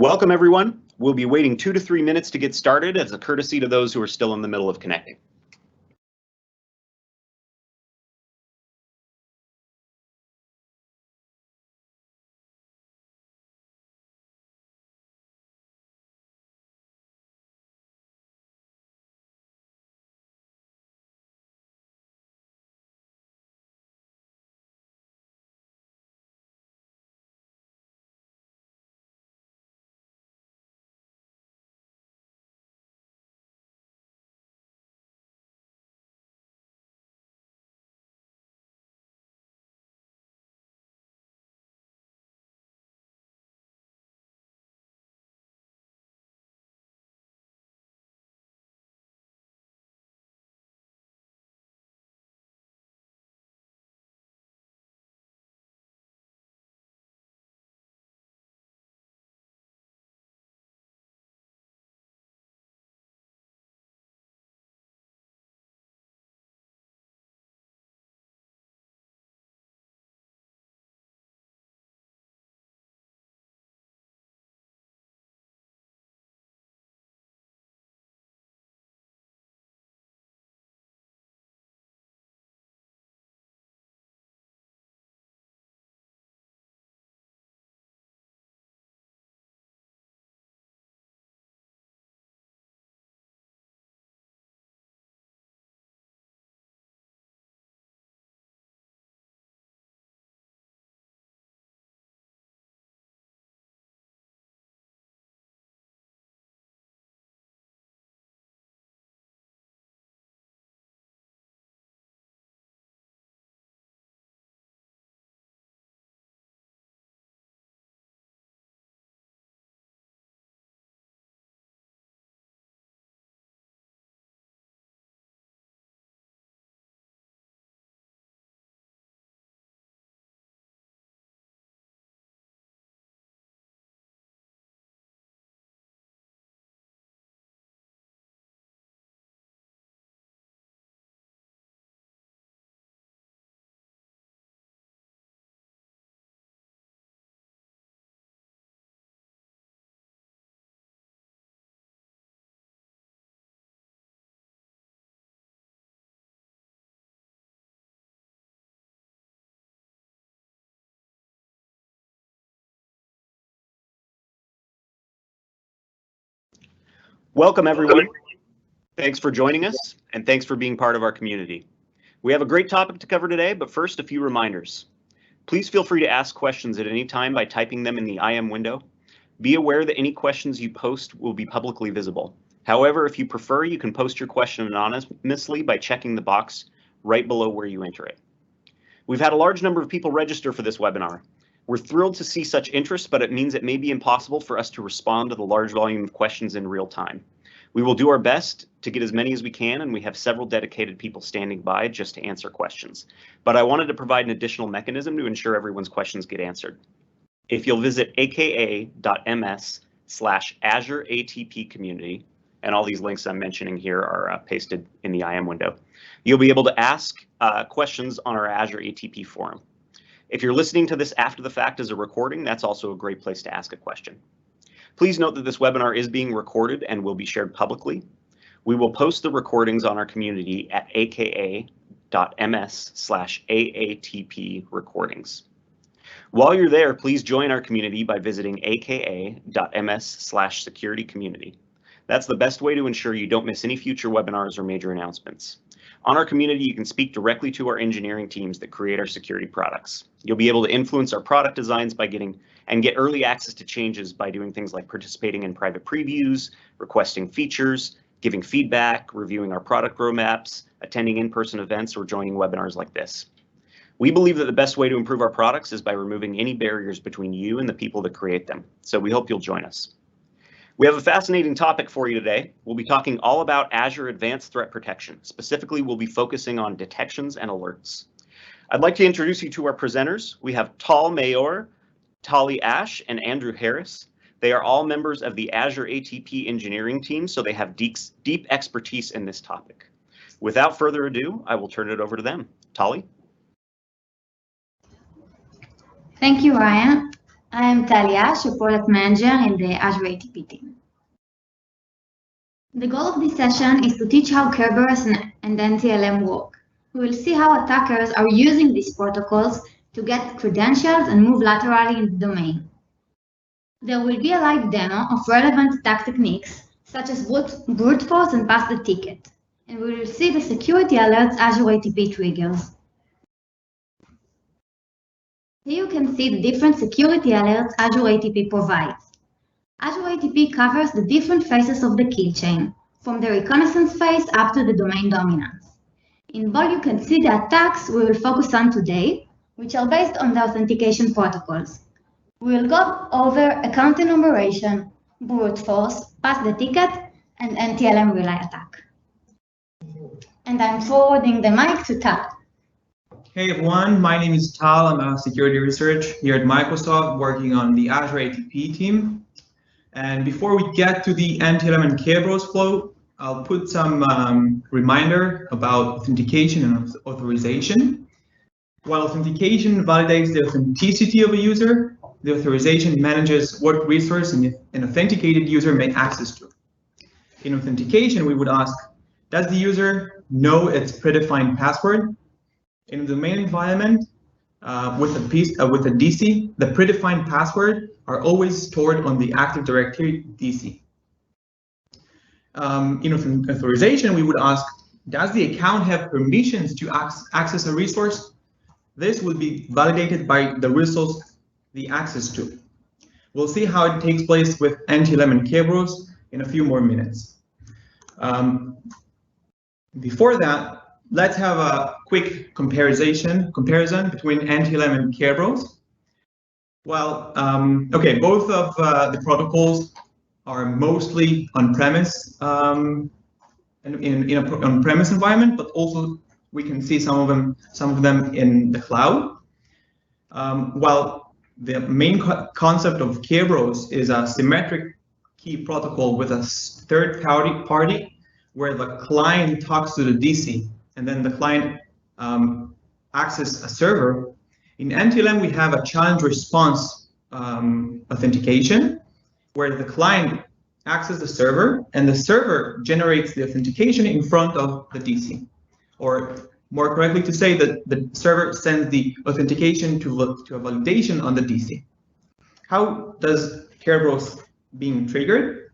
Welcome, everyone. We'll be waiting 2 to 3 minutes to get started as a courtesy to those who are still in the middle of connecting. Welcome, everyone. Thanks for joining us, and thanks for being part of our community. We have a great topic to cover today, but first, a few reminders. Please feel free to ask questions at any time by typing them in the IM window. Be aware that any questions you post will be publicly visible. However, if you prefer, you can post your question anonymously by checking the box right below where you enter it. We've had a large number of people register for this webinar. We're thrilled to see such interest, but it means it may be impossible for us to respond to the large volume of questions in real time. We will do our best to get as many as we can, and we have several dedicated people standing by just to answer questions. But I wanted to provide an additional mechanism to ensure everyone's questions get answered. If you'll visit aka.ms/Azure ATP community, and all these links I'm mentioning here are pasted in the IM window, you'll be able to ask questions on our Azure ATP forum. If you're listening to this after the fact as a recording, that's also a great place to ask a question. Please note that this webinar is being recorded and will be shared publicly. We will post the recordings on our community at aka.ms/AATP recordings. While you're there, please join our community by visiting aka.ms/security community. That's the best way to ensure you don't miss any future webinars or major announcements. On our community, you can speak directly to our engineering teams that create our security products. You'll be able to influence our product designs by get early access to changes by doing things like participating in private previews, requesting features, giving feedback, reviewing our product roadmaps, attending in-person events, or joining webinars like this. We believe that the best way to improve our products is by removing any barriers between you and the people that create them. So we hope you'll join us. We have a fascinating topic for you today. We'll be talking all about Azure Advanced Threat Protection. Specifically, we'll be focusing on detections and alerts. I'd like to introduce you to our presenters. We have Tal Mayor, Tali Ash, and Andrew Harris. They are all members of the Azure ATP engineering team, so they have deep expertise in this topic. Without further ado, I will turn it over to them. Tali? Thank you, Ryan. I am Talia, a product manager in the Azure ATP team. The goal of this session is to teach how Kerberos and NTLM work. We will see how attackers are using these protocols to get credentials and move laterally in the domain. There will be a live demo of relevant attack techniques, such as brute force and pass the ticket, and we will see the security alerts Azure ATP triggers. Here you can see the different security alerts Azure ATP provides. Azure ATP covers the different phases of the kill chain, from the reconnaissance phase up to the domain dominance. In bold, you can see the attacks we will focus on today, which are based on the authentication protocols. We will go over account enumeration, brute force, pass the ticket, and NTLM relay attack. And I'm forwarding the mic to Tal. Hey everyone, my name is Tal. I'm a security researcher here at Microsoft working on the Azure ATP team. And before we get to the NTLM and Kerberos flow, I'll put some reminder about authentication and authorization. While authentication validates the authenticity of a user, the authorization manages what resource an authenticated user may access to. In authentication, we would ask, does the user know its predefined password? In the domain environment, with a DC, the predefined password are always stored on the Active Directory DC. In authorization, we would ask, does the account have permissions to access a resource? This would be validated by the resource the access to. We'll see how it takes place with NTLM and Kerberos in a few more minutes. Before that, let's have a quick comparison between NTLM and Kerberos. Well, okay, both of the protocols are mostly on-premise in an on-premise environment, but also we can see some of them in the cloud. While the main concept of Kerberos is a symmetric key protocol with a third party where the client talks to the DC and then the client accesses a server. In NTLM, we have a challenge response authentication where the client accesses the server and the server generates the authentication in front of the DC. Or more correctly to say that the server sends the authentication to a validation on the DC. How does Kerberos being triggered?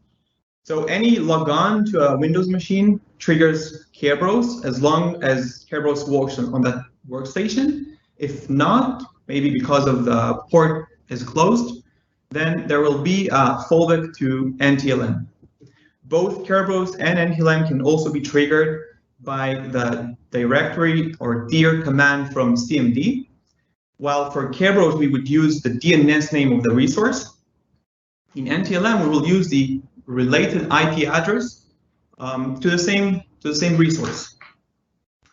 So any logon to a Windows machine triggers Kerberos as long as Kerberos works on that workstation. If not, maybe because of the port is closed, then there will be a fallback to NTLM. Both Kerberos and NTLM can also be triggered by the directory or dir command from CMD. While for Kerberos, we would use the DNS name of the resource. In NTLM, we will use the related IP address to the same resource.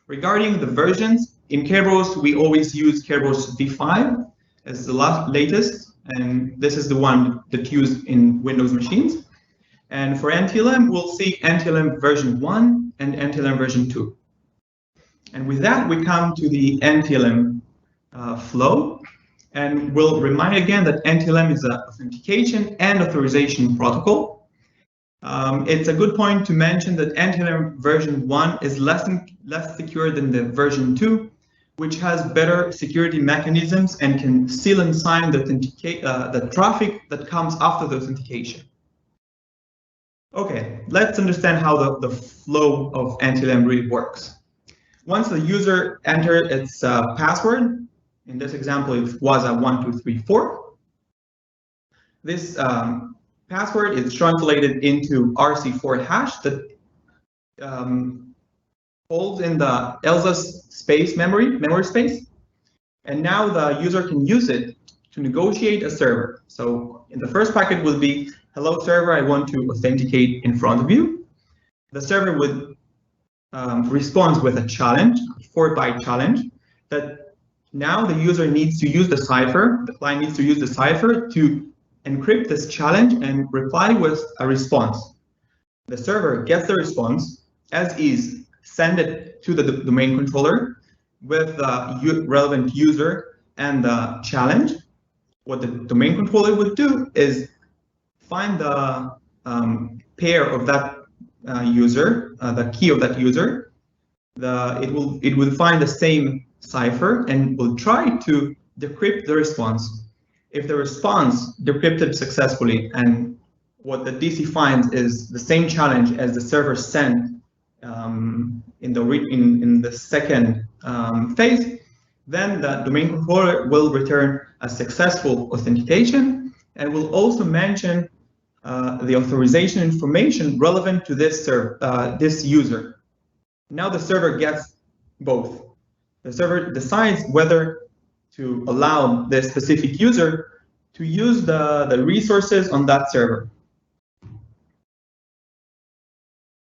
Regarding the versions, in Kerberos, we always use Kerberos v5 as the latest, and this is the one that's used in Windows machines. And for NTLM, we'll see NTLM version 1 and NTLM version 2. And with that, we come to the NTLM flow. And we'll remind again that NTLM is an authentication and authorization protocol. It's a good point to mention that NTLM version 1 is less secure than the version 2, which has better security mechanisms and can seal and sign the traffic that comes after the authentication. Okay, let's understand how the flow of NTLM really works. Once the user enters its password, in this example, it was a 1234. This password is translated into RC4 hash that holds in the ELSA space memory space. And now the user can use it to negotiate a server. So in the first packet will be, hello server, I want to authenticate in front of you. The server would respond with a challenge, a 4-byte challenge, that now the user needs to use the cipher, the client needs to use the cipher to encrypt this challenge and reply with a response. The server gets the response as is, send it to the domain controller with the relevant user and the challenge. what the domain controller would do is find the pair of that user, the key of that user. It will find the same cipher and will try to decrypt the response. If the response decrypted successfully and what the DC finds is the same challenge as the server sent in the second phase, then the domain controller will return a successful authentication and will also mention the authorization information relevant to this user. Now the server gets both. The server decides whether to allow the specific user to use the resources on that server.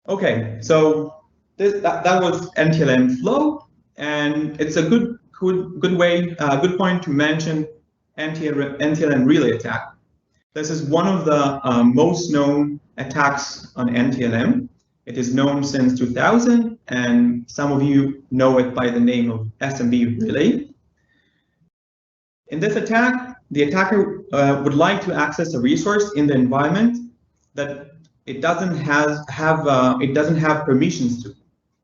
Okay, so that was NTLM Flow, and it's a good point to mention NTLM relay attack. This is one of the most known attacks on NTLM. It is known since 2000, and some of you know it by the name of SMB relay. In this attack, the attacker would like to access a resource in the environment that it doesn't have permissions to.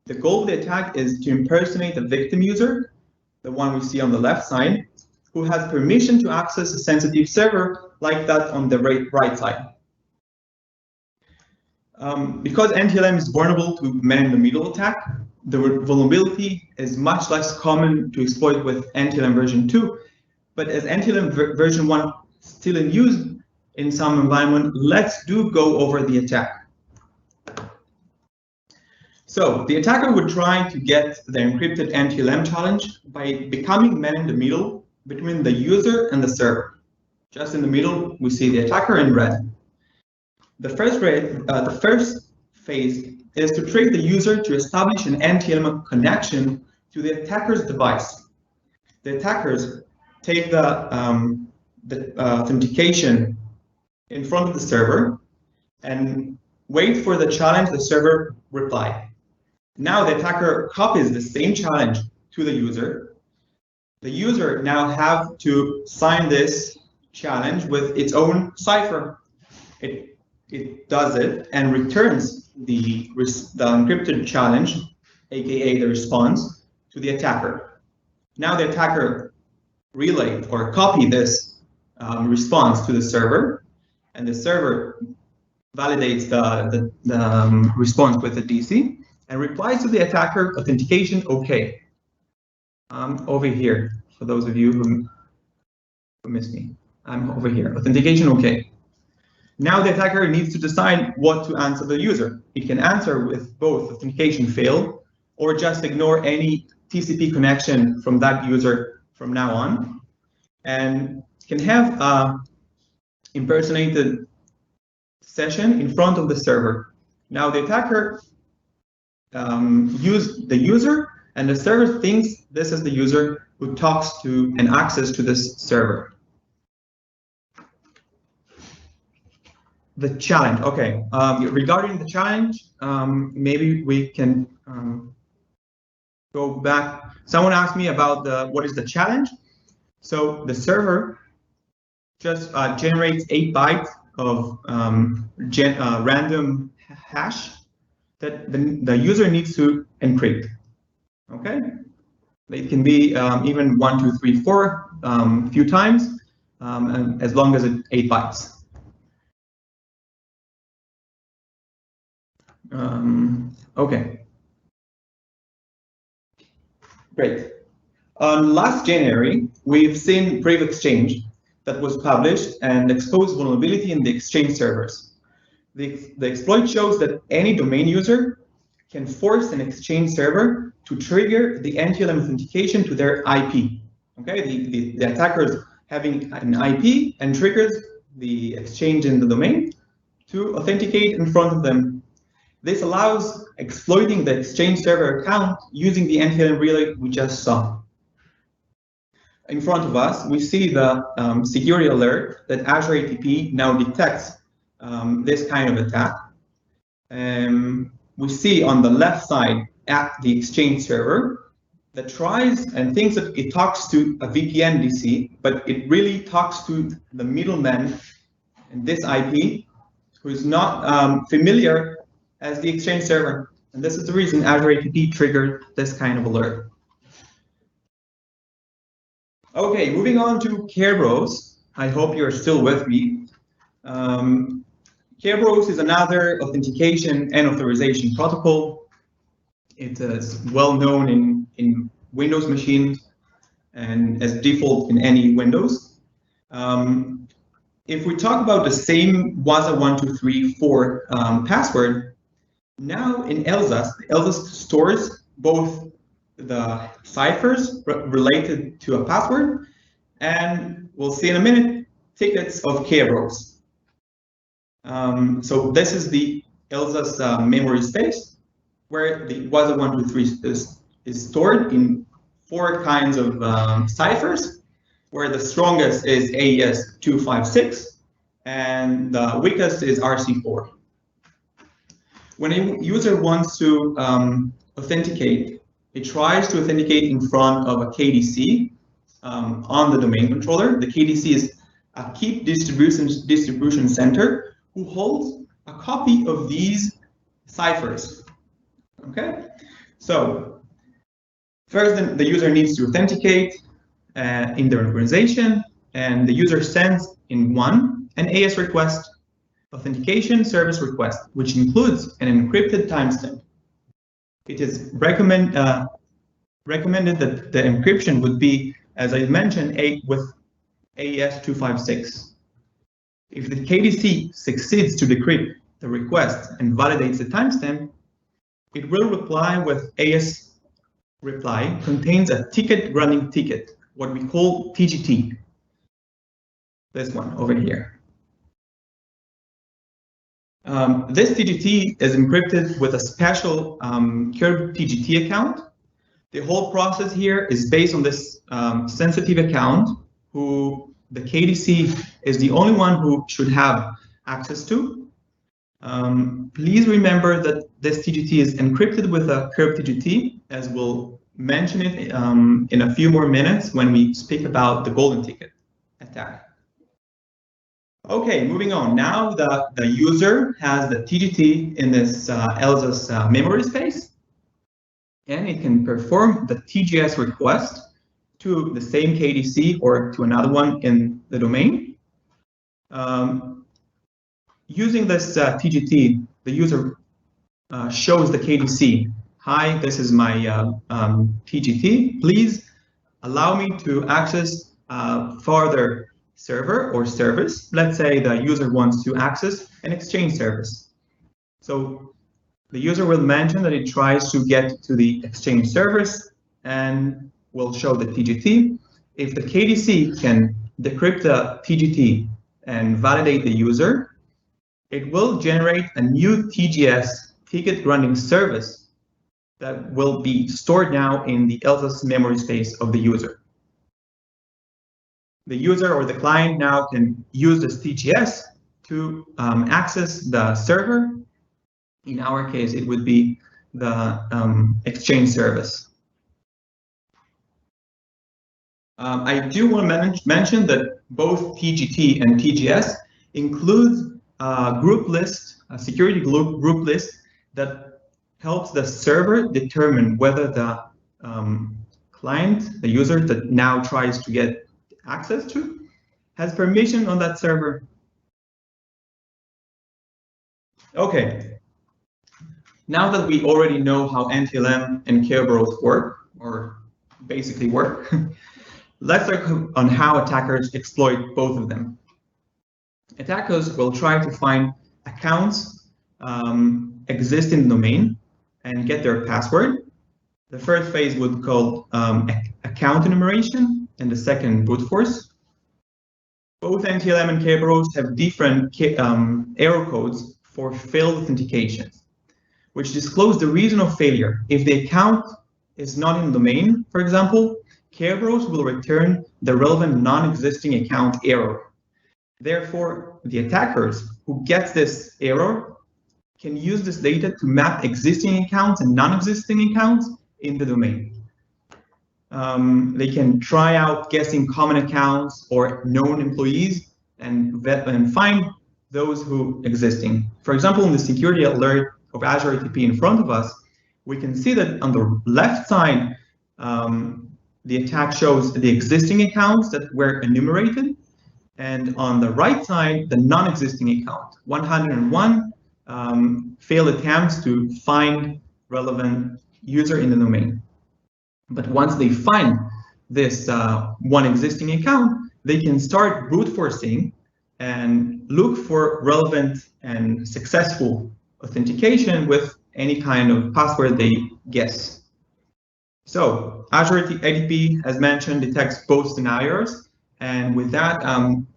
The goal of the attack is to impersonate a victim user, the one we see on the left side, who has permission to access a sensitive server like that on the right side. Because NTLM is vulnerable to man-in-the-middle attack, the vulnerability is much less common to exploit with NTLM version 2. But as NTLM version 1 still in use in some environment, let's go over the attack. So the attacker would try to get the encrypted NTLM challenge by becoming man-in-the-middle between the user and the server. Just in the middle, we see the attacker in red. The first phase is to trick the user to establish an NTLM connection to the attacker's device. The attackers take the authentication in front of the server and wait for the challenge the server reply. Now the attacker copies the same challenge to the user. The user now have to sign this challenge with its own cipher. It does it and returns the encrypted challenge, aka the response, to the attacker. Now the attacker relay or copy this response to the server, and the server validates the response with a DC and replies to the attacker, authentication OK. Over here, for those of you who missed me, I'm over here, authentication OK. Now the attacker needs to decide what to answer the user. It can answer with both authentication failed or just ignore any TCP connection from that user from now on, and can have an impersonated session in front of the server. Now the attacker used the user, and the server thinks this is the user who talks to and access to this server. The challenge, okay. Regarding the challenge, maybe we can go back. Someone asked me about what is the challenge. So the server just generates 8 bytes of random hash that the user needs to encrypt. Okay, it can be even 1, 2, 3, 4 a few times, and as long as it's 8 bytes. Okay, great. Last January, we've seen Brave Exchange that was published and exposed vulnerability in the Exchange servers. The exploit shows that any domain user can force an Exchange server to trigger the NTLM authentication to their IP. Okay, the attacker is having an IP and triggers the Exchange in the domain to authenticate in front of them. This allows exploiting the Exchange server account using the NTLM relay we just saw. In front of us, we see the security alert that Azure AATP now detects this kind of attack. We see on the left side at the Exchange server that tries and thinks that it talks to a VPN DC, but it really talks to the middleman in this IP who is not familiar as the Exchange server. And this is the reason Azure ATP triggered this kind of alert. Okay, moving on to Kerberos. I hope you're still with me. Kerberos is another authentication and authorization protocol. It is well known in Windows machines and as default in any Windows. If we talk about the same WASA1234 password, now in ELSAS stores both the ciphers related to a password and we'll see in a minute tickets of Kerberos. So this is the ELSAS memory space where the WASA123 is stored in 4 kinds of ciphers, where the strongest is AES256 and the weakest is RC4. When a user wants to authenticate, it tries to authenticate in front of a KDC on the domain controller. The KDC is a key distribution center who holds a copy of these ciphers. Okay, so first the user needs to authenticate in their organization, and the user sends in an AS request, authentication service request, which includes an encrypted timestamp. It is recommended that the encryption would be, as I mentioned, with AES256. If the KDC succeeds to decrypt the request and validates the timestamp, it will reply with AS reply contains a ticket running ticket, what we call TGT. This one over here. This TGT is encrypted with a special Kerb TGT account. The whole process here is based on this sensitive account who the KDC is the only one who should have access to. Please remember that this TGT is encrypted with a Kerb TGT, as we'll mention it in a few more minutes when we speak about the golden ticket attack. Okay, moving on. Now the user has the TGT in this ELSAS memory space, and it can perform the TGS request to the same KDC or to another one in the domain. Using this TGT, the user shows the KDC, "Hi, this is my TGT. Please allow me to access further server or service." Let's say the user wants to access an Exchange service. So the user will mention that it tries to get to the Exchange service and will show the TGT. If the KDC can decrypt the TGT and validate the user, it will generate a new TGS, ticket running service, that will be stored now in the ELSAS memory space of the user. The user or the client now can use this TGS to access the server. In our case, it would be the Exchange service. I do want to mention that both TGT and TGS includes a group list, a security group list that helps the server determine whether the client, the user that now tries to get access to, has permission on that server. Okay, now that we already know how NTLM and Kerberos work, or basically work, let's look on how attackers exploit both of them. Attackers will try to find accounts exist in the domain and get their password. The first phase would call account enumeration, and the second brute force. Both NTLM and Kerberos have different error codes for failed authentications, which disclose the reason of failure. If the account is not in the domain, for example, Kerberos will return the relevant non-existing account error. Therefore, the attackers who get this error can use this data to map existing accounts and non-existing accounts in the domain. They can try out guessing common accounts or known employees and find those who existing. For example, in the security alert of Azure ATP in front of us, we can see that on the left side, the attack shows the existing accounts that were enumerated, and on the right side, the non-existing account, 101 failed attempts to find relevant user in the domain. But once they find this one existing account, they can start brute forcing and look for relevant and successful authentication with any kind of password they guess. So Azure ATP, as mentioned, detects both scenarios. And with that, I'm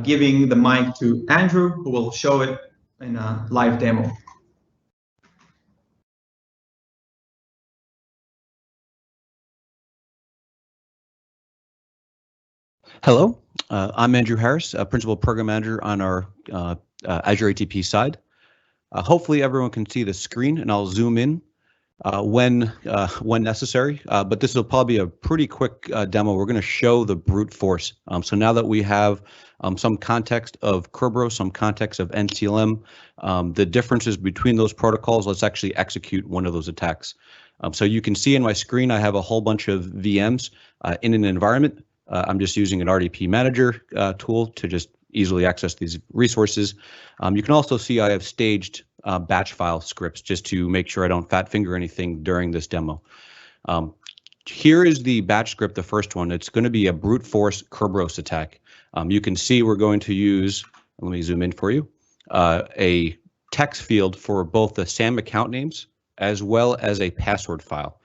giving the mic to Andrew, who will show it in a live demo. Hello, I'm Andrew Harris, Principal Program Manager on our Azure ATP side. Hopefully everyone can see the screen, and I'll zoom in when necessary, but this will probably be a pretty quick demo. We're going to show the brute force. So now that we have some context of Kerberos, some context of NTLM, the differences between those protocols, let's actually execute one of those attacks. So you can see in my screen, I have a whole bunch of VMs in an environment. I'm just using an RDP manager tool to just easily access these resources. You can also see I have staged batch file scripts just to make sure I don't fat finger anything during this demo. Here is the batch script, the first one. It's going to be a brute force Kerberos attack. You can see we're going to use, let me zoom in for you, a text field for both the SAM account names as well as a password file.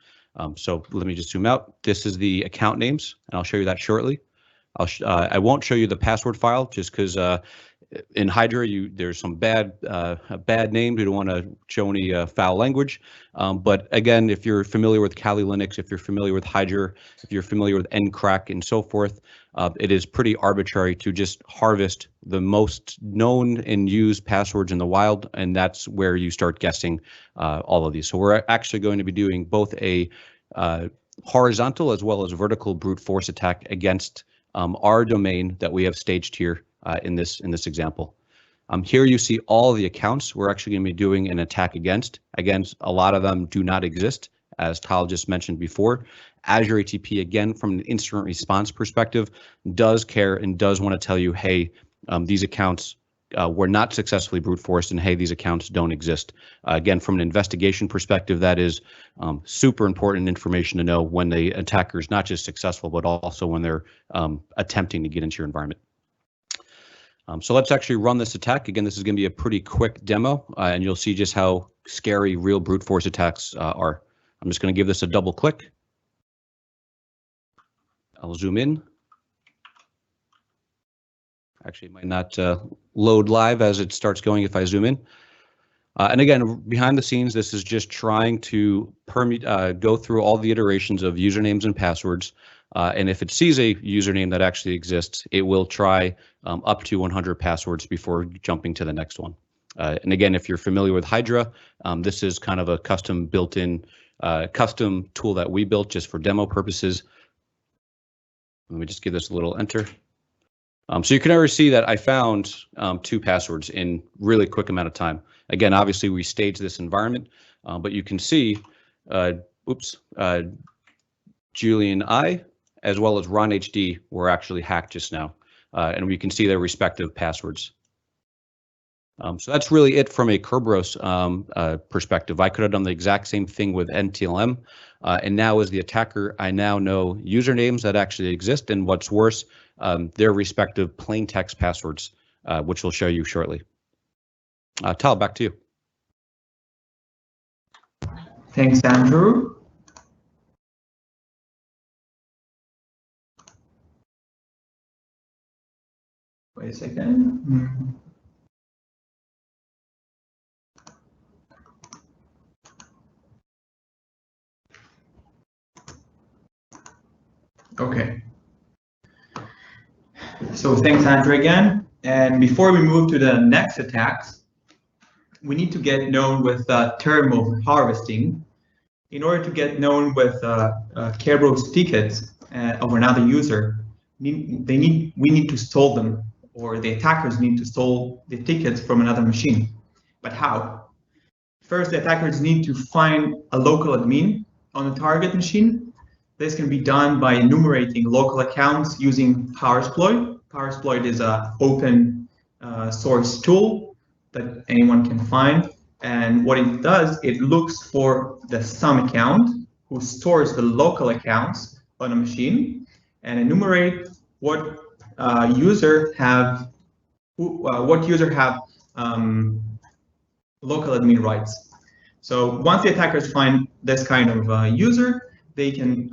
So let me just zoom out. This is the account names, and I'll show you that shortly. I won't show you the password file just because in Hydra there's some bad names. We don't want to show any foul language. But again, if you're familiar with Kali Linux, if you're familiar with Hydra, if you're familiar with ncrack and so forth, it is pretty arbitrary to just harvest the most known and used passwords in the wild, and that's where you start guessing all of these. So we're actually going to be doing both a horizontal as well as vertical brute force attack against our domain that we have staged here in this example. Here you see all the accounts we're actually going to be doing an attack against. Again, a lot of them do not exist, as Tal just mentioned before. Azure ATP, again, from an incident response perspective, does care and does want to tell you, hey, these accounts were not successfully brute forced, and hey, these accounts don't exist. Again, from an investigation perspective, that is super important information to know when the attacker is not just successful, but also when they're attempting to get into your environment. So let's actually run this attack. Again, this is going to be a pretty quick demo, and you'll see just how scary real brute force attacks are. I'm just going to give this a double click. I'll zoom in. Actually, it might not load live as it starts going if I zoom in. And again, behind the scenes, this is just trying to go through all the iterations of usernames and passwords. And if it sees a username that actually exists, it will try up to 100 passwords before jumping to the next one. And again, if you're familiar with Hydra, this is kind of a custom built-in custom tool that we built just for demo purposes. Let me just give this a little enter. So you can already see that I found 2 passwords in really quick amount of time. Again, obviously we staged this environment, but you can see, Julian I, as well as Ron HD were actually hacked just now, and we can see their respective passwords. So that's really it from a Kerberos perspective. I could have done the exact same thing with NTLM, and now as the attacker, I now know usernames that actually exist, and what's worse, their respective plain text passwords, which we'll show you shortly. Tal, back to you. Thanks, Andrew. Wait a second. Okay. So thanks, Andrew, again. And before we move to the next attacks, we need to get known with the term of harvesting. in order to get known with Kerberos tickets of another user, we need to stall them, or the attackers need to stall the tickets from another machine. But how? First, the attackers need to find a local admin on the target machine. This can be done by enumerating local accounts using PowerSploit. PowerSploit is an open source tool that anyone can find. And what it does, it looks for the sum account who stores the local accounts on a machine and enumerate what user have local admin rights. So once the attackers find this kind of user, they can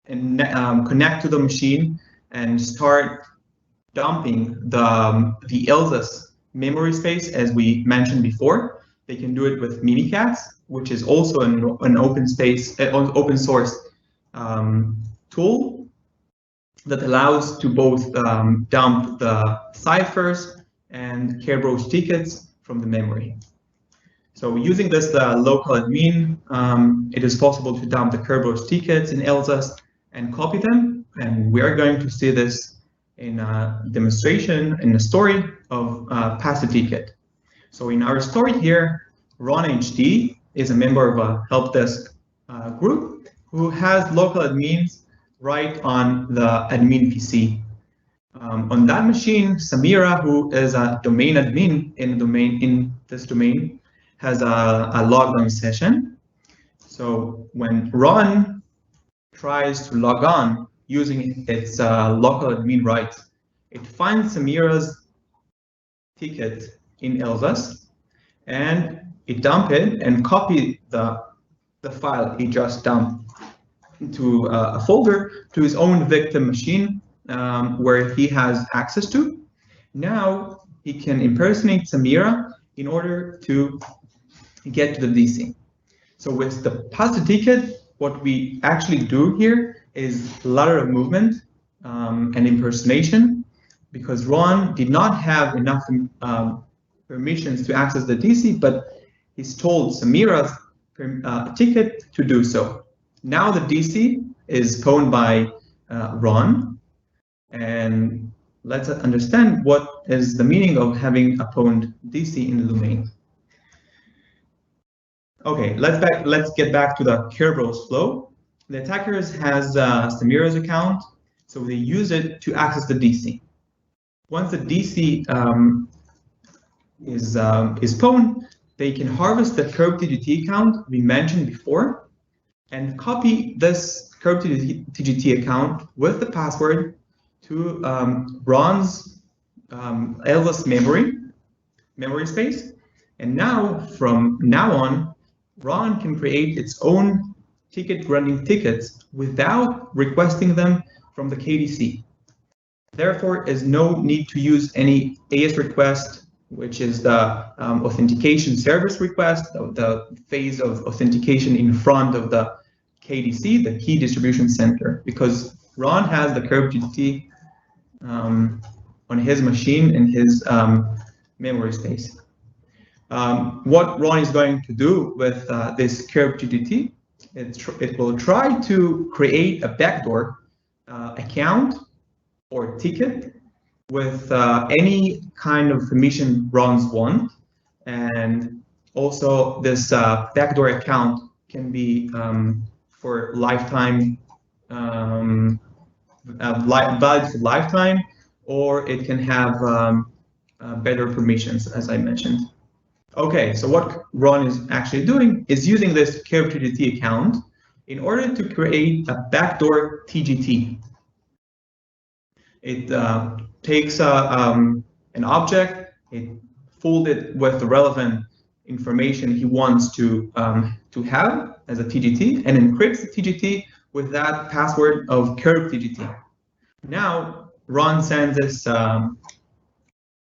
connect to the machine and start dumping the ELSAS memory space, as we mentioned before. They can do it with Mimikatz, which is also an open source tool that allows to both dump the ciphers and Kerberos tickets from the memory. So using this local admin, it is possible to dump the Kerberos tickets in ELSAS and copy them. And we are going to see this in a demonstration, in a story of Pass a Ticket. So in our story here, Ron HD is a member of a help desk group who has local admins right on the admin PC. On that machine, Samira, who is a domain admin in this domain, has a logged on session. So when Ron tries to log on using its local admin rights, it finds Samira's ticket in ELSAS, and it dumps it and copies the file he just dumped into a folder to his own victim machine where he has access to. Now he can impersonate Samira in order to get to the DC. So with the Pass a Ticket, what we actually do here is lateral movement and impersonation, because Ron did not have enough permissions to access the DC, but he's told Samira's ticket to do so. Now the DC is pwned by Ron, and let's understand what is the meaning of having a pwned DC in the domain. Okay, let's get back to the Kerberos flow. The attackers has Samira's account, so they use it to access the DC. Once the DC is pwned, they can harvest the KerbTGT account we mentioned before and copy this KerbTGT account with the password to Ron's ELSAS memory space. And now, from now on, Ron can create its own running tickets without requesting them from the KDC. Therefore, there's no need to use any AS request, which is the authentication service request, the phase of authentication in front of the KDC, the key distribution center, because Ron has the KerbTGT on his machine in his memory space. What Ron is going to do with this KerbTGT, it will try to create a backdoor account or ticket with any kind of permission Ron's want. And also this backdoor account can be for lifetime, valid for lifetime, or it can have better permissions, as I mentioned. Okay, so what Ron is actually doing is using this KerbTGT account in order to create a backdoor TGT. It takes an object, it folds it with the relevant information he wants to have as a TGT, and encrypts the TGT with that password of KerbTGT. Now, Ron sends this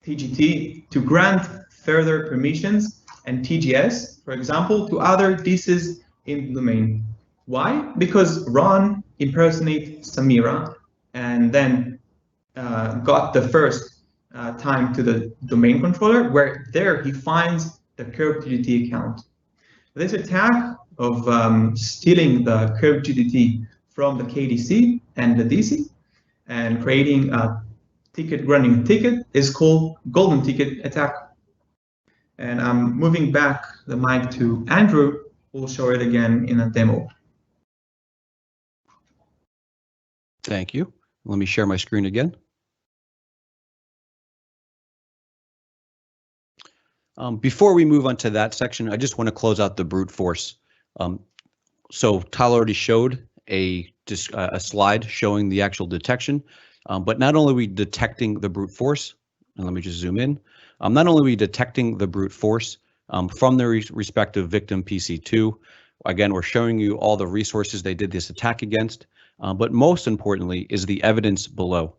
TGT to grant further permissions and TGS, for example, to other DCs in the domain. Why? Because Ron impersonates Samira and then got the first time to the domain controller, where there he finds the KerbTGT account. This attack of stealing the curved GDT from the KDC and the DC and creating a running ticket is called golden ticket attack. And I'm moving back the mic to Andrew, who will show it again in a demo. Thank you. Let me share my screen again. Before we move on to that section, I just want to close out the brute force. So Tal already showed a slide showing the actual detection, but not only are we detecting the brute force, and let me just zoom in, not only are we detecting the brute force from the respective victim PC2, again, we're showing you all the resources they did this attack against, but most importantly is the evidence below.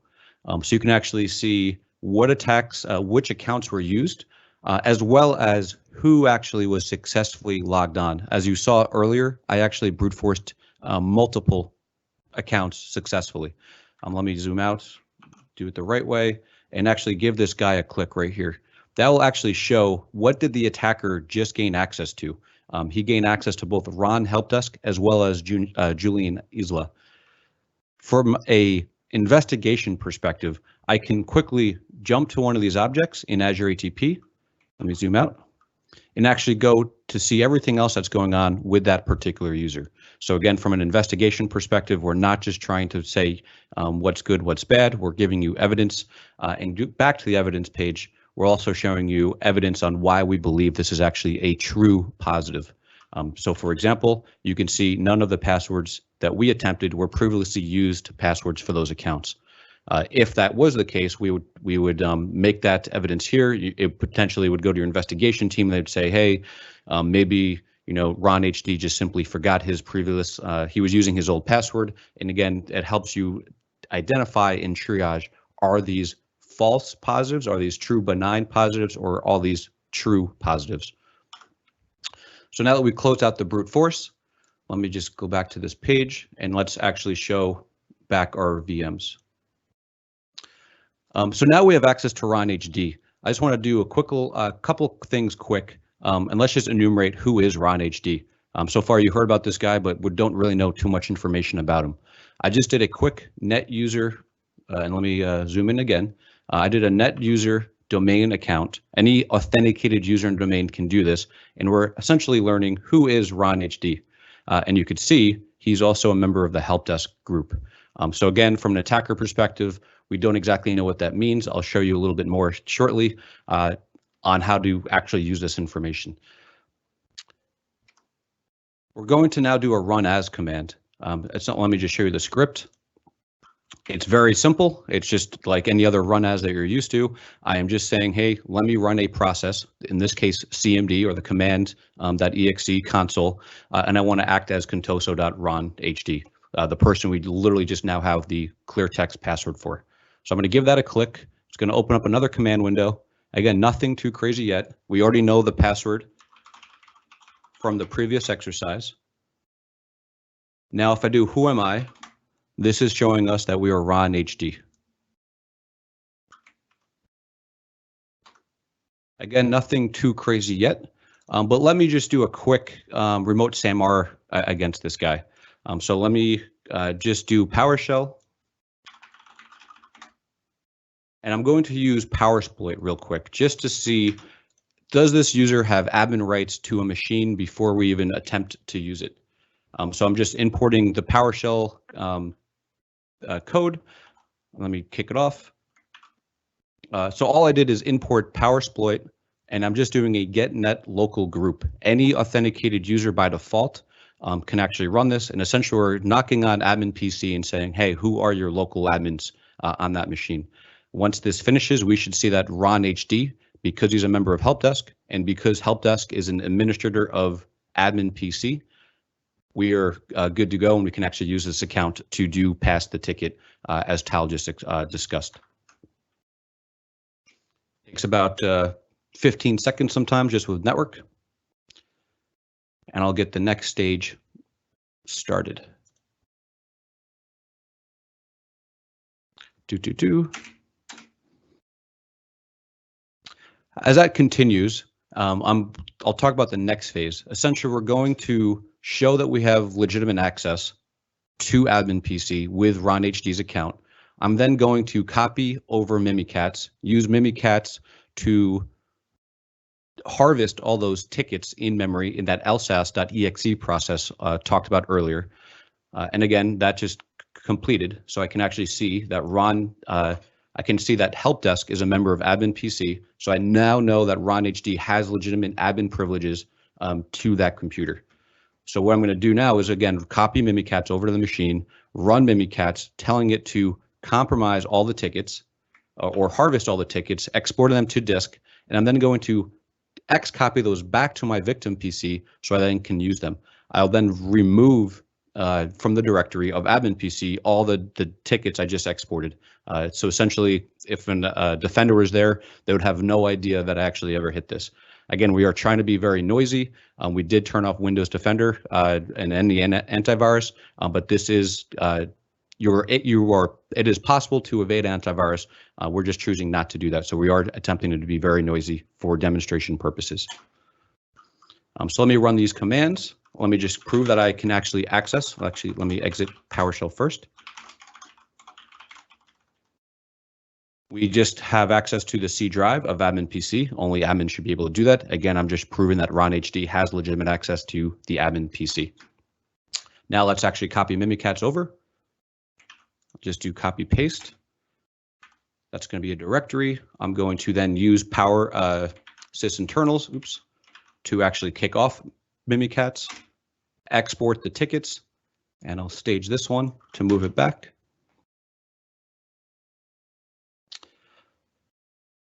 So you can actually see what attacks, which accounts were used, as well as who actually was successfully logged on. As you saw earlier, I actually brute forced multiple accounts successfully. Let me zoom out, do it the right way, and actually give this guy a click right here. That will actually show what did the attacker just gain access to. He gained access to both Ron Help Desk as well as Julian Isla. From a investigation perspective, I can quickly jump to one of these objects in Azure ATP. Let me zoom out and actually go to see everything else that's going on with that particular user. So again, from an investigation perspective, we're not just trying to say what's good, what's bad. We're giving you evidence, and back to the evidence page, we're also showing you evidence on why we believe this is actually a true positive. So for example, you can see none of the passwords that we attempted were previously used passwords for those accounts. If that was the case, we would make that evidence here. It potentially would go to your investigation team. They'd say, hey, maybe Ron HD just simply forgot his previous. He was using his old password. And again, it helps you identify in triage: are these false positives? Are these true benign positives? Or are all these true positives? So now that we closed out the brute force, let me just go back to this page and let's actually show back our VMs. So now we have access to Ron HD. I just want to do a couple things quick, and let's just enumerate who is Ron HD. So far you heard about this guy, but we don't really know too much information about him. I just did a quick net user, and let me zoom in again. I did a net user domain account. Any authenticated user and domain can do this, and we're essentially learning who is Ron HD. And you could see he's also a member of the help desk group. So again, from an attacker perspective, we don't exactly know what that means. I'll show you a little bit more shortly on how to actually use this information. We're going to now do a run as command. Let me just show you the script. It's very simple. It's just like any other run as that you're used to. I am just saying, hey, let me run a process, in this case, CMD, or the command.exe console, and I want to act as contoso.ron HD, the person we literally just now have the clear text password for. So I'm going to give that a click. It's going to open up another command window. Again, nothing too crazy yet. We already know the password from the previous exercise. Now, if I do who am I, this is showing us that we are Ron HD. Again, nothing too crazy yet, but let me just do a quick remote SAMR against this guy. So let me just do PowerShell. And I'm going to use PowerSploit real quick just to see, does this user have admin rights to a machine before we even attempt to use it? So I'm just importing the PowerShell code. Let me kick it off. So all I did is import PowerSploit, and I'm just doing a getNet local group. Any authenticated user by default can actually run this, and essentially we're knocking on admin PC and saying, hey, who are your local admins on that machine? Once this finishes, we should see that Ron HD, because he's a member of Help Desk, and because Help Desk is an administrator of admin PC, we are good to go, and we can actually use this account to do pass the ticket as Tal just discussed. Takes about 15 seconds sometimes just with network. And I'll get the next stage started. As that continues, I'll talk about the next phase. Essentially, we're going to show that we have legitimate access to admin PC with Ron HD's account. I'm then going to copy over Mimikatz, use Mimikatz to harvest all those tickets in memory in that lsas.exe process talked about earlier. And again, that just completed. So I can actually see that Ron, I can see that help desk is a member of admin PC. So I now know that Ron HD has legitimate admin privileges to that computer. So what I'm going to do now is, again, copy Mimikatz over to the machine, run Mimikatz, telling it to compromise all the tickets or harvest all the tickets, export them to disk, and I'm then going to copy those back to my victim PC so I then can use them. I'll then remove from the directory of admin PC all the tickets I just exported. So essentially, if a defender was there, they would have no idea that I actually ever hit this. Again, we are trying to be very noisy. We did turn off Windows Defender and any antivirus, but this is it is possible to evade antivirus. We're just choosing not to do that. So we are attempting to be very noisy for demonstration purposes. So let me run these commands. Let me just prove that I can actually access. Well, actually, let me exit PowerShell first. We just have access to the C drive of admin PC. Only admin should be able to do that. Again, I'm just proving that Ron HD has legitimate access to the admin PC. Now let's actually copy Mimikatz over. Just do copy paste. That's going to be a directory. I'm going to then use power sysinternals, to actually kick off Mimikatz, export the tickets, and I'll stage this one to move it back.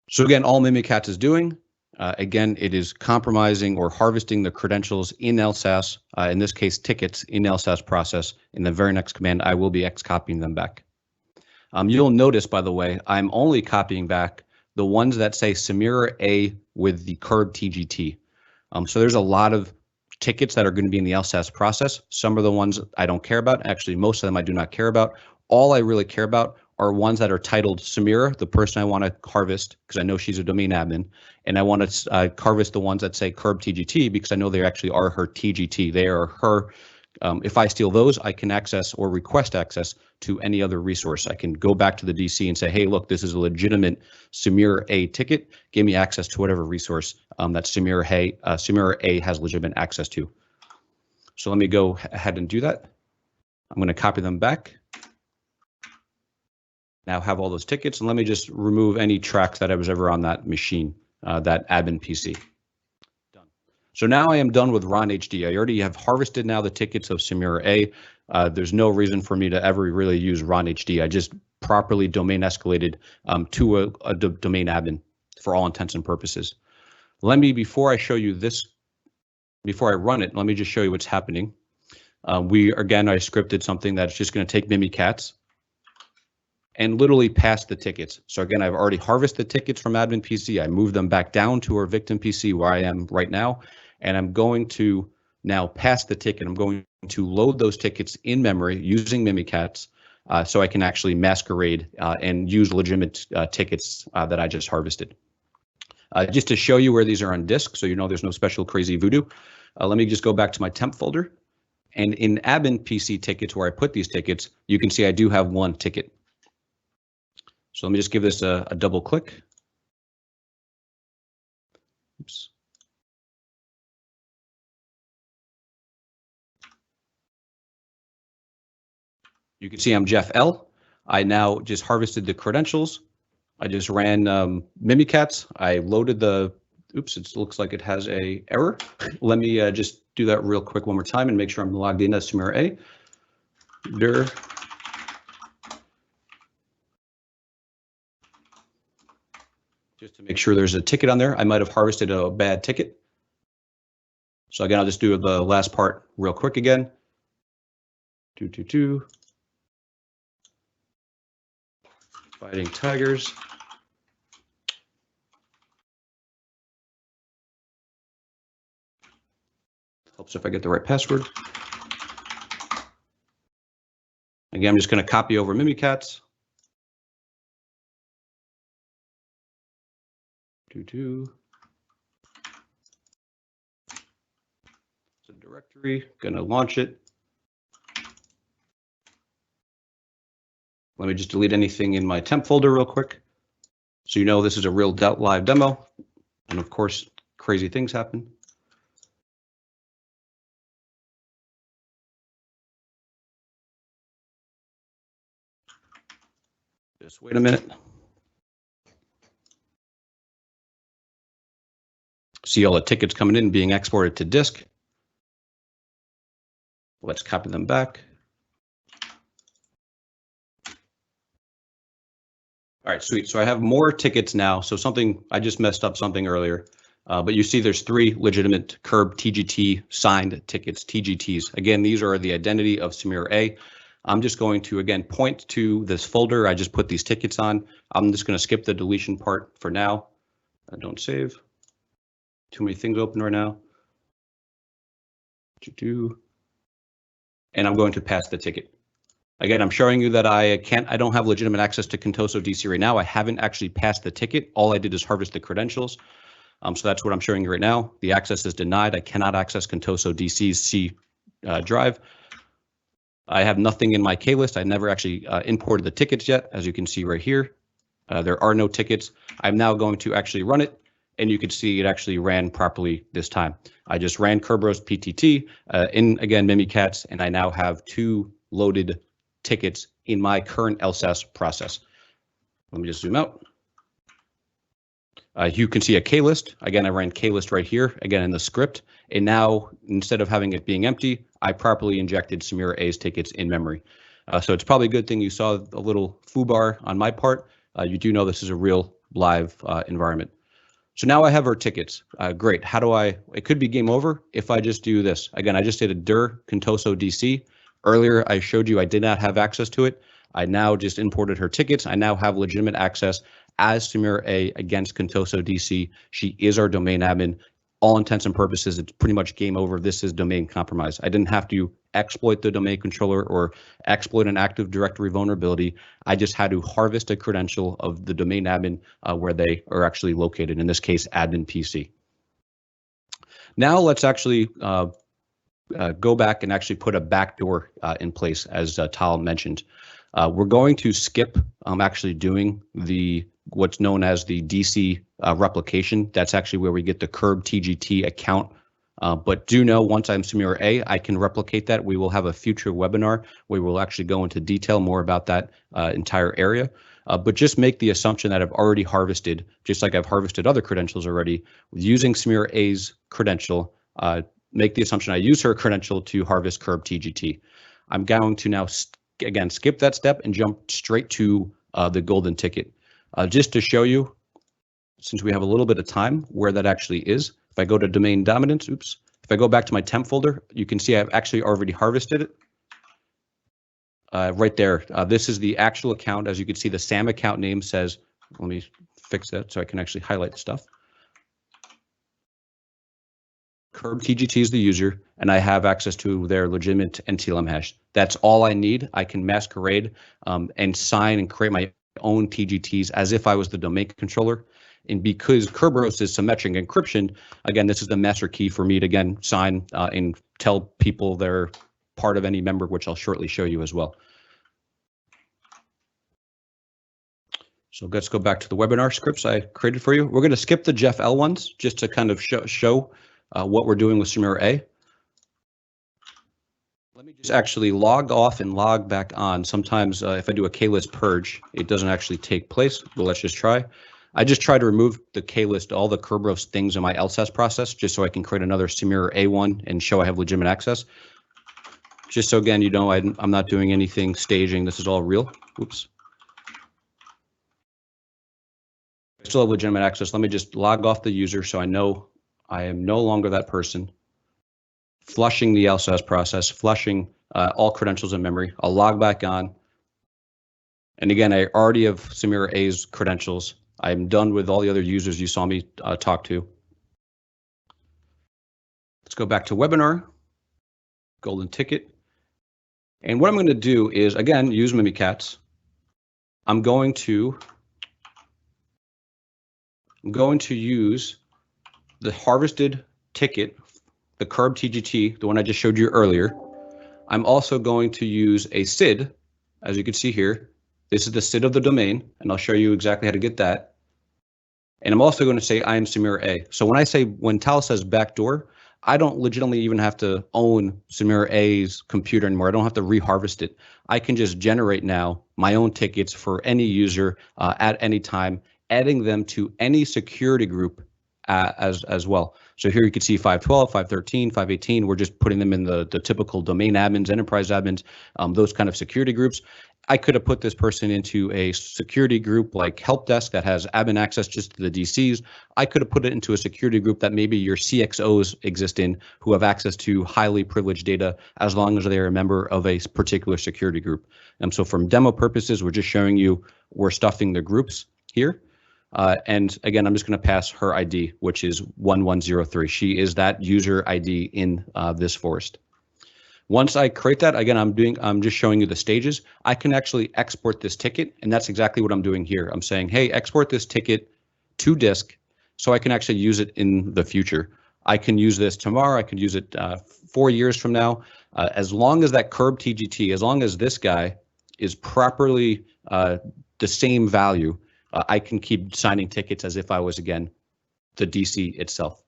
So again, all Mimikatz is doing, again, it is compromising or harvesting the credentials in LSAS, in this case, tickets in LSAS process. In the very next command, I will be copying them back. You'll notice, by the way, I'm only copying back the ones that say Samira A with the curb TGT. So there's a lot of tickets that are going to be in the LSAS process. Some of the ones I don't care about. Actually, most of them I do not care about. All I really care about are ones that are titled Samira, the person I want to harvest, because I know she's a domain admin, and I want to harvest the ones that say curb TGT because I know they actually are her TGT. They are her. If I steal those, I can access or request access to any other resource. I can go back to the DC and say, hey, look, this is a legitimate Samira A ticket. Give me access to whatever resource that Samira A has legitimate access to. So let me go ahead and do that. I'm going to copy them back. Now have all those tickets, and let me just remove any tracks that I was ever on that machine, that admin PC. Done. So now I am done with Ron HD. I already have harvested now the tickets of Samira A. There's no reason for me to ever really use Ron HD. I just properly domain escalated to a domain admin for all intents and purposes. Before I show you this, before I run it, let me just show you what's happening. I scripted something that's just going to take Mimikatz and literally pass the tickets. So again, I've already harvested the tickets from admin PC. I moved them back down to our victim PC where I am right now, and I'm going to now pass the ticket. I'm going to load those tickets in memory using Mimikatz so I can actually masquerade and use legitimate tickets that I just harvested. Just to show you where these are on disk, so you know there's no special crazy voodoo, let me just go back to my temp folder. And in admin PC tickets where I put these tickets, you can see I do have one ticket. So let me just give this a double click. Oops. You can see I'm Jeff L. I now just harvested the credentials. I just ran Mimikatz. I loaded the, oops, it looks like it has a error. Let me just do that real quick one more time and make sure I'm logged in as Samira A. Just to make sure there's a ticket on there. I might have harvested a bad ticket. So again, I'll just do the last part real quick again. Fighting tigers. Helps if I get the right password. Again, I'm just going to copy over Mimikatz. directory, gonna launch it. Let me just delete anything in my temp folder real quick. So you know this is a real live demo. And of course, crazy things happen. Just wait a minute. See all the tickets coming in being exported to disk. Let's copy them back. All right, sweet. So I have more tickets now. So something, I just messed up something earlier, but you see there's 3 legitimate Kerb TGT signed tickets, TGTs. Again, these are the identity of Samir A. I'm just going to, again, point to this folder. I just put these tickets on. I'm just going to skip the deletion part for now. Don't save. Too many things open right now. And I'm going to pass the ticket. Again, I'm showing you that I don't have legitimate access to Contoso DC right now. I haven't actually passed the ticket. All I did is harvest the credentials. So that's what I'm showing you right now. The access is denied. I cannot access Contoso DC's C drive. I have nothing in my K list. I never actually imported the tickets yet. As you can see right here, there are no tickets. I'm now going to actually run it, and you can see it actually ran properly this time. I just ran Kerberos PTT in, again, Mimikatz, and I now have 2 loaded tickets in my current LSAS process. Let me just zoom out. You can see a K list. Again, I ran K list right here, again in the script. And now, instead of having it being empty, I properly injected Samira A's tickets in memory. So it's probably a good thing you saw a little foobar on my part. You do know this is a real live environment. So now I have our tickets. Great. How do it could be game over if I just do this. Again, I just did a dir Contoso DC. Earlier, I showed you I did not have access to it. I now just imported her tickets. I now have legitimate access as Samira A against Contoso DC. She is our domain admin. All intents and purposes, it's pretty much game over. This is domain compromise. I didn't have to exploit the domain controller or exploit an Active Directory vulnerability. I just had to harvest a credential of the domain admin where they are actually located, in this case, admin PC. Now let's actually go back and actually put a backdoor in place, as Tal mentioned. We're going to skip actually doing what's known as the DC replication. That's actually where we get the Kerb TGT account. But do know once I'm Samira A, I can replicate that. We will have a future webinar where we'll actually go into detail more about that entire area. But just make the assumption that I've already harvested, just like I've harvested other credentials already, using Samira A's credential. Make the assumption I use her credential to harvest Kerb TGT. I'm going to now, again, skip that step and jump straight to the golden ticket. Just to show you, since we have a little bit of time, where that actually is. If I go to domain dominance, if I go back to my temp folder, you can see I've actually already harvested it. Right there, this is the actual account. As you can see, the SAM account name says, let me fix that so I can actually highlight stuff. Kerb TGT is the user, and I have access to their legitimate NTLM hash. That's all I need. I can masquerade and sign and create my own TGTs as if I was the domain controller. And because Kerberos is symmetric encryption, again, this is the master key for me to, again, sign and tell people they're part of any member, which I'll shortly show you as well. So let's go back to the webinar scripts I created for you. We're going to skip the Jeff L ones just to kind of show what we're doing with Samira A. Let me just actually log off and log back on. Sometimes if I do a K-list purge, it doesn't actually take place, but let's just try. I just try to remove the K-list, all the Kerberos things in my LSAS process, just so I can create another Samira A1 and show I have legitimate access. Just so, again, you know, I'm not doing anything staging. This is all real. Oops. I still have legitimate access. Let me just log off the user so I know I am no longer that person. Flushing the LSAS process, flushing all credentials in memory. I'll log back on. And again, I already have Samira A's credentials. I'm done with all the other users you saw me talk to. Let's go back to webinar, golden ticket. And what I'm going to do is, again, use Mimikatz. I'm going to use the harvested ticket the curb TGT, the one I just showed you earlier, I'm also going to use a SID, as you can see here. This is the SID of the domain, and I'll show you exactly how to get that. And I'm also going to say I am Samir A. So when Tal says backdoor, I don't legitimately even have to own Samir A's computer anymore. I don't have to reharvest it. I can just generate now my own tickets for any user at any time, adding them to any security group as well. So here you can see 512, 513, 518. We're just putting them in the typical domain admins, enterprise admins, those kind of security groups. I could have put this person into a security group like help desk that has admin access just to the DCs. I could have put it into a security group that maybe your CXOs exist in, who have access to highly privileged data as long as they're a member of a particular security group. And so from demo purposes, we're just showing you we're stuffing the groups here. And again, I'm just going to pass her ID, which is 1103. She is that user ID in this forest. Once I create that, again, I'm just showing you the stages. I can actually export this ticket, and that's exactly what I'm doing here. I'm saying, hey, export this ticket to disk so I can actually use it in the future. I can use this tomorrow. I could use it 4 years from now. As long as that curb TGT, as long as this guy is properly the same value, I can keep signing tickets as if I was, again, the DC itself.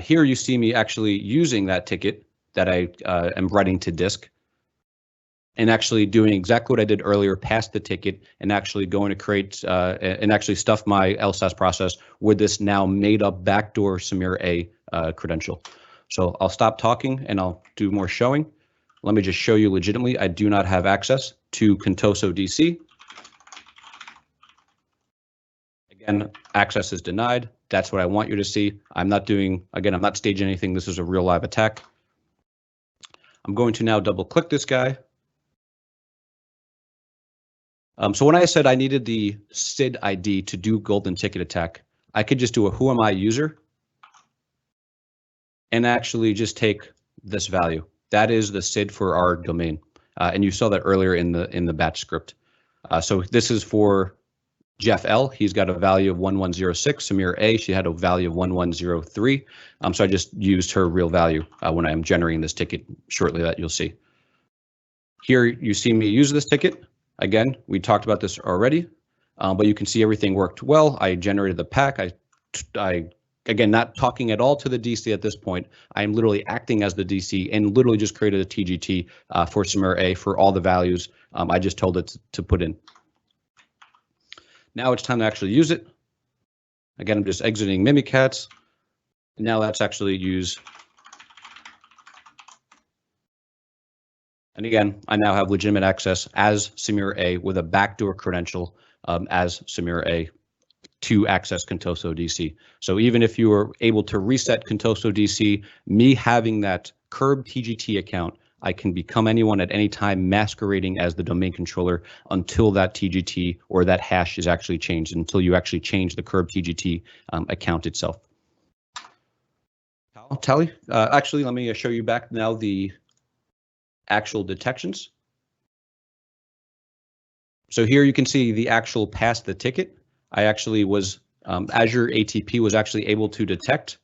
Here you see me actually using that ticket that I am writing to disk and actually doing exactly what I did earlier, pass the ticket and actually going to create and actually stuff my LSAS process with this now made up backdoor Samir A credential. So I'll stop talking and I'll do more showing. Let me just show you legitimately, I do not have access to Contoso DC. Again, access is denied. That's what I want you to see. I'm not doing, again, I'm not staging anything. This is a real live attack. I'm going to now double click this guy. So when I said I needed the SID ID to do golden ticket attack, I could just do a who am I user and actually just take this value. That is the SID for our domain. And you saw that earlier in the batch script. So this is for Jeff L. He's got a value of 1106. Samir A. She had a value of 1103. So I just used her real value when I'm generating this ticket shortly that you'll see. Here you see me use this ticket. Again, we talked about this already, but you can see everything worked well. I generated the pack. I again, not talking at all to the DC at this point. I am literally acting as the DC and literally just created a TGT for Samir A for all the values I just told it to put in. Now it's time to actually use it. Again, I'm just exiting Mimikatz. Now let's actually use. And again, I now have legitimate access as Samir A with a backdoor credential as Samir A to access Contoso DC. So even if you were able to reset Contoso DC, me having that curb TGT account, I can become anyone at any time masquerading as the domain controller until that TGT or that hash is actually changed, until you actually change the curb TGT account itself. Tally, actually, let me show you back now the actual detections. So here you can see the actual pass the ticket. I actually was, Azure ATP was actually able to detect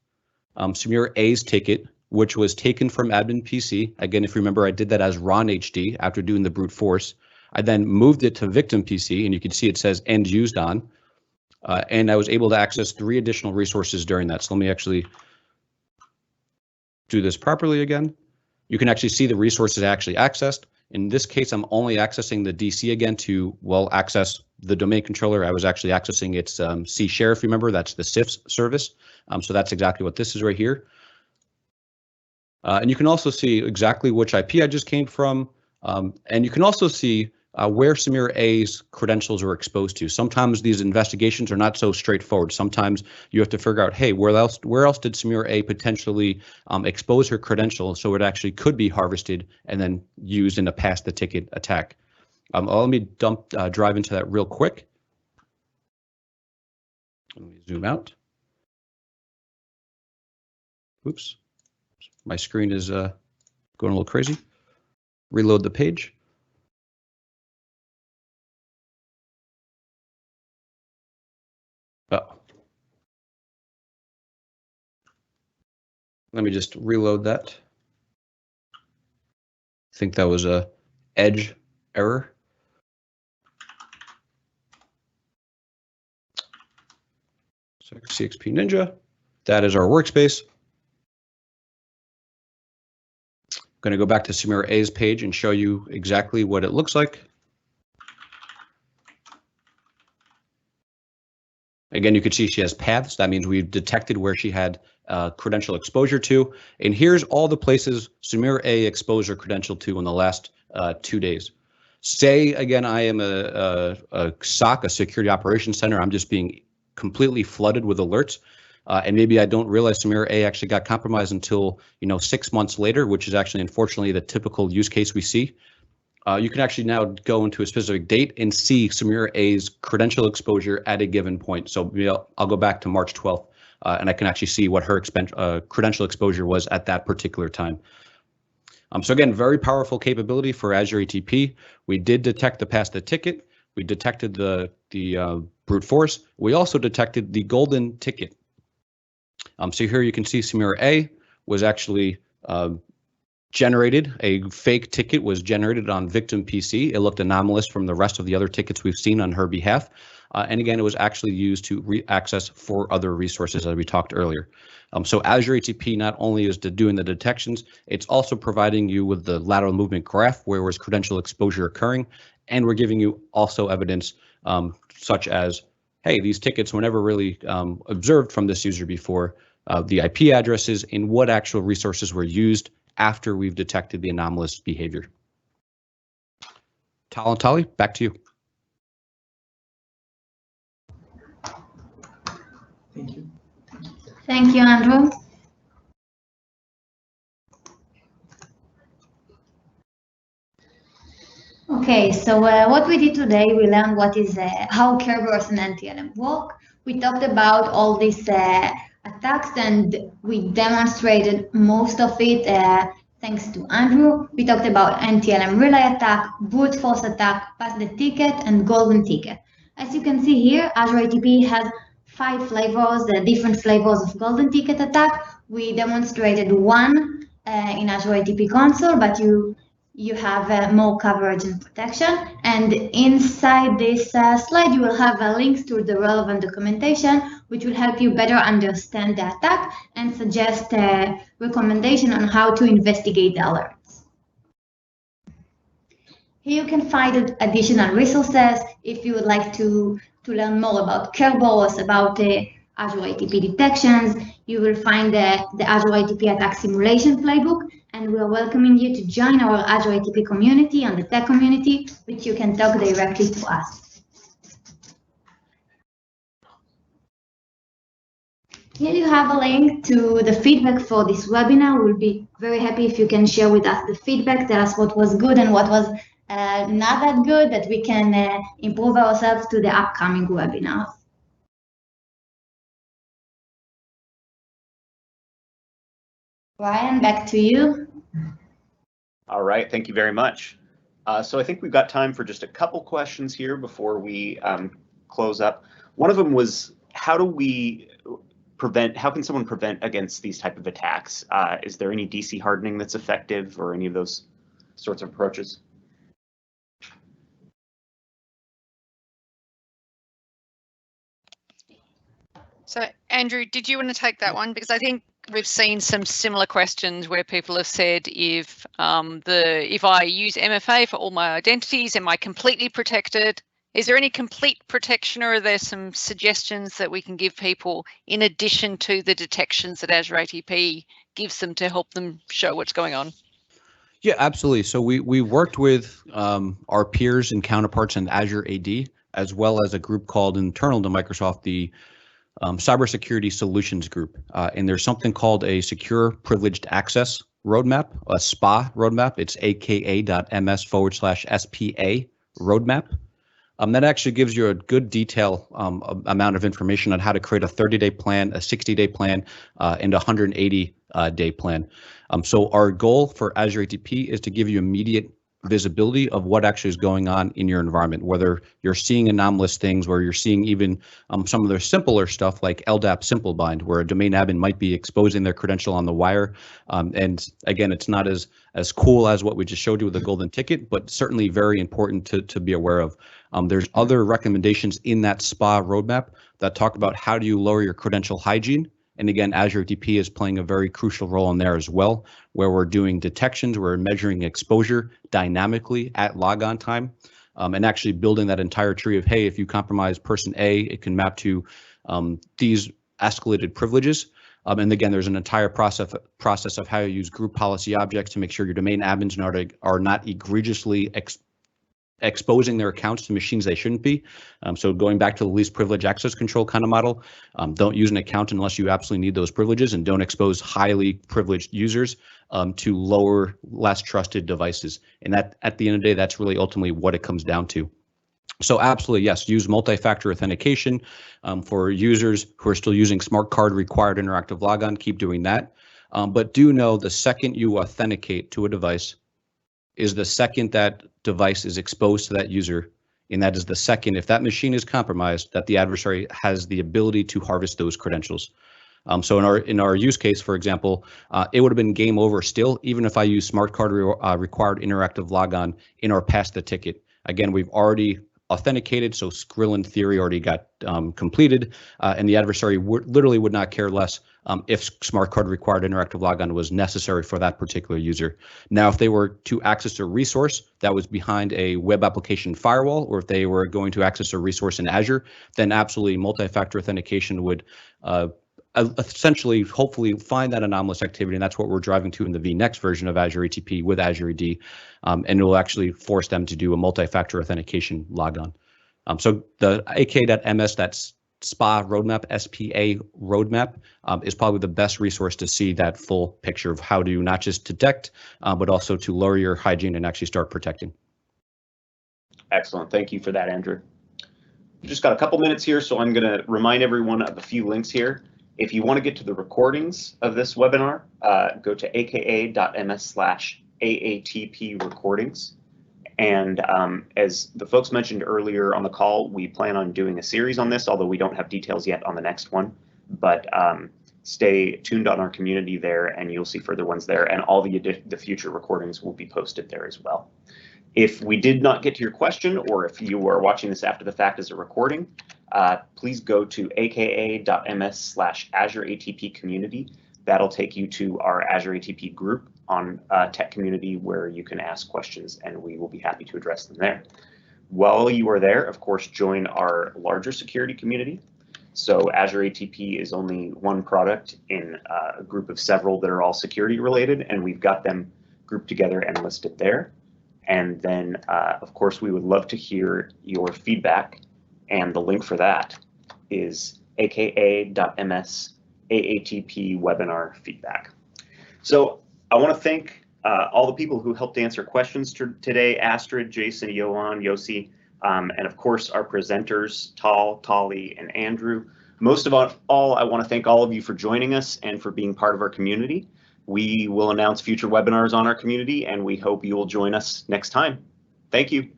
Samir A's ticket, which was taken from admin PC. Again, if you remember, I did that as Ron HD after doing the brute force. I then moved it to victim PC, and you can see it says end used on. And I was able to access 3 additional resources during that. So let me actually do this properly again. You can actually see the resources I actually accessed. In this case, I'm only accessing the DC again to, well, access the domain controller. I was actually accessing its C share, if you remember, that's the CIFS service. So that's exactly what this is right here. And you can also see exactly which IP I just came from. And you can also see where Samir A's credentials were exposed to. Sometimes these investigations are not so straightforward. Sometimes you have to figure out, hey, where else did Samir A potentially expose her credentials so it actually could be harvested and then used in a pass the ticket attack. Let me drive into that real quick. Let me zoom out. Oops. My screen is going a little crazy. Reload the page. Oh. Let me just reload that. I think that was a edge error. So CXP Ninja, that is our workspace. I'm going to go back to Samira A's page and show you exactly what it looks like. Again, you can see she has paths. That means we've detected where she had credential exposure to. And here's all the places Samira A exposed her credential to in the last 2 days. Say, again, I am a SOC, a security operations center. I'm just being completely flooded with alerts. And maybe I don't realize Samira A actually got compromised until 6 months later, which is actually, unfortunately, the typical use case we see. You can actually now go into a specific date and see Samira A's credential exposure at a given point. So I'll go back to March 12th, and I can actually see what her credential exposure was at that particular time. So again, very powerful capability for Azure ATP. We did detect the pass the ticket. We detected the brute force. We also detected the golden ticket. So here you can see Samira A was actually generated. A fake ticket was generated on victim PC. It looked anomalous from the rest of the other tickets we've seen on her behalf. And again, it was actually used to access for other resources, as we talked earlier. So Azure ATP not only is doing the detections, it's also providing you with the lateral movement graph where was credential exposure occurring. And we're giving you also evidence such as, hey, these tickets were never really observed from this user before, the IP addresses and what actual resources were used after we've detected the anomalous behavior. Tal and Tali, back to you. Thank you. Thank you, Andrew. Okay, so what we did today, we learned what is how Kerberos and NTLM work. We talked about all these attacks, and we demonstrated most of it thanks to Andrew. We talked about NTLM relay attack, brute force attack, pass the ticket, and golden ticket. As you can see here, Azure ATP has 5 flavors, different flavors of golden ticket attack. We demonstrated one in Azure ATP console, but you have more coverage and protection. And inside this slide, you will have links to the relevant documentation, which will help you better understand the attack and suggest a recommendation on how to investigate the alerts. Here you can find additional resources if you would like to learn more about Kerberos, about Azure ATP detections. You will find the Azure ATP attack simulation playbook, and we are welcoming you to join our Azure ATP community and the tech community, which you can talk directly to us. Here you have a link to the feedback for this webinar. We'll be very happy if you can share with us the feedback, tell us what was good and what was not that good, that we can improve ourselves to the upcoming webinars. Ryan, back to you. All right, thank you very much. So I think we've got time for just a couple questions here before we close up. One of them was, how can someone prevent against these type of attacks? Is there any DC hardening that's effective or any of those sorts of approaches? So Andrew, did you want to take that one? Because I think we've seen some similar questions where people have said, if I use MFA for all my identities, am I completely protected? Is there any complete protection, or are there some suggestions that we can give people in addition to the detections that Azure ATP gives them to help them show what's going on? Yeah, absolutely. So we worked with our peers and counterparts in Azure AD, as well as a group called internal to Microsoft, the Cybersecurity Solutions Group. And there's something called a Secure Privileged Access Roadmap, a SPA roadmap. It's aka.ms/SPA roadmap. That actually gives you a good detail amount of information on how to create a 30-day plan, a 60-day plan, and a 180-day plan. So our goal for Azure ATP is to give you immediate visibility of what actually is going on in your environment, whether you're seeing anomalous things, where you're seeing even some of their simpler stuff like LDAP simple bind, where a domain admin might be exposing their credential on the wire. And again, it's not as cool as what we just showed you with the golden ticket, but certainly very important to be aware of. There's other recommendations in that SPA roadmap that talk about how do you lower your credential hygiene. And again, Azure ATP is playing a very crucial role in there as well, where we're doing detections, we're measuring exposure dynamically at logon time, and actually building that entire tree of, hey, if you compromise person A, it can map to these escalated privileges. And again, there's an entire process of how you use group policy objects to make sure your domain admins are not egregiously exposing their accounts to machines they shouldn't be. So going back to the least privilege access control kind of model, don't use an account unless you absolutely need those privileges, and don't expose highly privileged users to lower, less trusted devices. And that, at the end of the day, that's really ultimately what it comes down to. So absolutely, yes, use multi-factor authentication for users who are still using smart card required interactive logon. Keep doing that. But do know the second you authenticate to a device is the second that device is exposed to that user, and that is the second, if that machine is compromised, that the adversary has the ability to harvest those credentials. So in our use case, for example, it would have been game over still, even if I use smart card required interactive logon in our pass the ticket. Again, we've already authenticated, so Skrill in theory already got completed, and the adversary literally would not care less if smart card required interactive logon was necessary for that particular user. Now, if they were to access a resource that was behind a web application firewall, or if they were going to access a resource in Azure, then absolutely multi-factor authentication would essentially, hopefully, find that anomalous activity, and that's what we're driving to in the vNext version of Azure ATP with Azure AD, and it will actually force them to do a multi-factor authentication logon. So the ak.ms, that's SPA roadmap, SPA roadmap, is probably the best resource to see that full picture of how to not just detect, but also to lower your hygiene and actually start protecting. Excellent. Thank you for that, Andrew. We've just got a couple minutes here, so I'm going to remind everyone of a few links here. If you want to get to the recordings of this webinar, go to aka.ms/AATP recordings. And as the folks mentioned earlier on the call, we plan on doing a series on this, although we don't have details yet on the next one. But stay tuned on our community there, and you'll see further ones there, and all the future recordings will be posted there as well. If we did not get to your question, or if you are watching this after the fact as a recording, please go to aka.ms/Azure ATP community. That'll take you to our Azure ATP group on Tech Community, where you can ask questions, and we will be happy to address them there. While you are there, of course, join our larger security community. So Azure ATP is only one product in a group of several that are all security related, and we've got them grouped together and listed there. And then, of course, we would love to hear your feedback, and the link for that is aka.ms/AATP webinar feedback. So I want to thank all the people who helped answer questions today: Astrid, Jason, Johan, Yossi, and of course our presenters, Tal, Tali, and Andrew. Most of all, I want to thank all of you for joining us and for being part of our community. We will announce future webinars on our community, and we hope you will join us next time. Thank you.